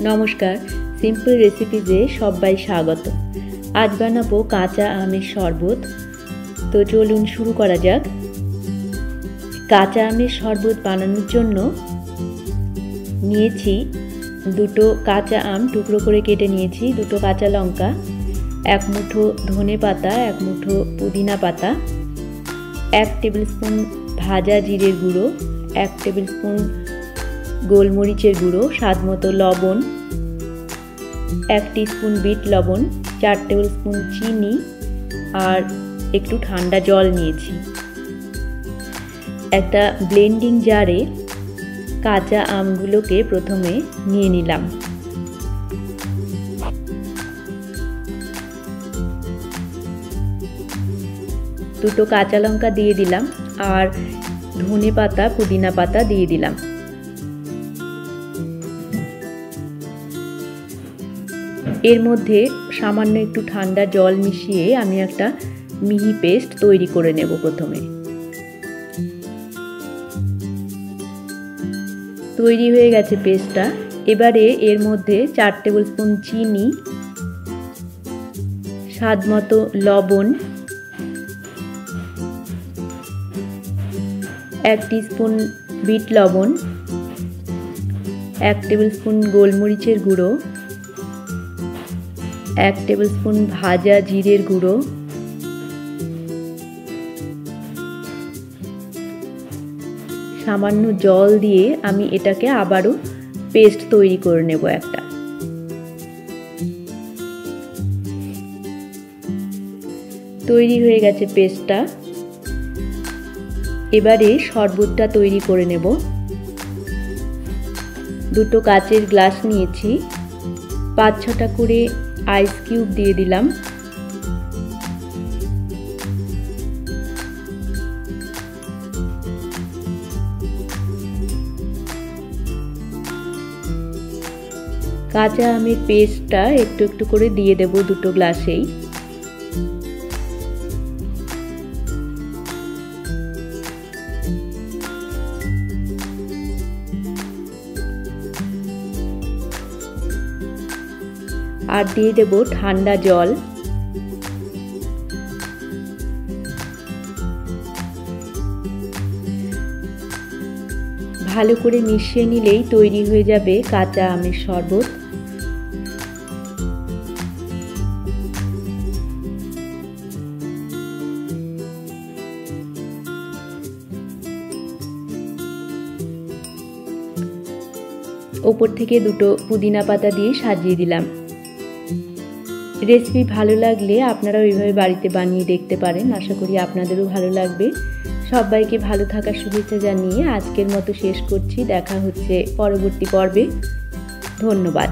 নমস্কার, সিম্পল রেসিপিজে সবাই স্বাগত। আজ বানাবো কাঁচা আমের শরবত। তো চলুন শুরু করা যাক। কাঁচা আমের শরবত বানানোর জন্য নিয়েছি দুটো কাঁচা আম টুকরো করে কেটে নিয়েছি, দুটো কাঁচা লঙ্কা, এক মুঠো ধনে পাতা, এক মুঠো পুদিনা পাতা, 1 টেবিল স্পুন ভাজা জিরের গুঁড়ো, 1 টেবিল স্পুন গোলমরিচের গুঁড়ো, স্বাদ মতো লবণ, 1 টিস্পুন বিট লবণ, 4 টেবিল স্পুন চিনি আর একটু ঠান্ডা জল নিয়েছি। একটা ব্লেন্ডিং জারে কাঁচা আমগুলোকে প্রথমে নিয়ে নিলাম। দুটো কাঁচা লঙ্কা দিয়ে দিলাম আর ধনে পাতা পুদিনা পাতা দিয়ে দিলাম। এর মধ্যে সামান্য একটু ঠান্ডা জল মিশিয়ে আমি একটা মিহি পেস্ট তৈরি করে নেব। প্রথমে তৈরি হয়ে গেছে পেস্টটা। এবারে এর মধ্যে 4 টেবিল স্পুন চিনি, স্বাদ মতো লবণ, 1 টিস্পুন বিট লবণ, 1 টেবিল স্পুন গোলমরিচের গুঁড়ো, 1 টেবিল স্পুন ভাজা জিরের গুঁড়ো, সামান্য জল দিয়ে আমি এটাকে আবারও পেস্ট তৈরি করে নেব একটা। তৈরি হয়ে গেছে পেস্টটা। এবারে শরবতটা তৈরি করে নেব। দুটো কাচের গ্লাস নিয়েছি, 5-6টা করে আইস কিউব দিয়ে দিলাম। কাঁচা আমের পেস্টটা একটু একটু করে দিয়ে দেব দুটো গ্লাসেই। আর দিয়ে দেব ঠান্ডা জল। ভালো করে মিশিয়ে নিলেই তৈরি হয়ে যাবে কাঁচা আমের শরবত। ওপর থেকে দুটো পুদিনা পাতা দিয়ে সাজিয়ে দিলাম। রেসিপি ভালো লাগলে আপনারাও এইভাবে বাড়িতে বানিয়ে দেখতে পারেন। আশা করি আপনাদেরও ভালো লাগবে। সবাইকে ভালো থাকার শুভেচ্ছা জানিয়ে আজকের মতো শেষ করছি। দেখা হচ্ছে পরবর্তী পর্বে। ধন্যবাদ।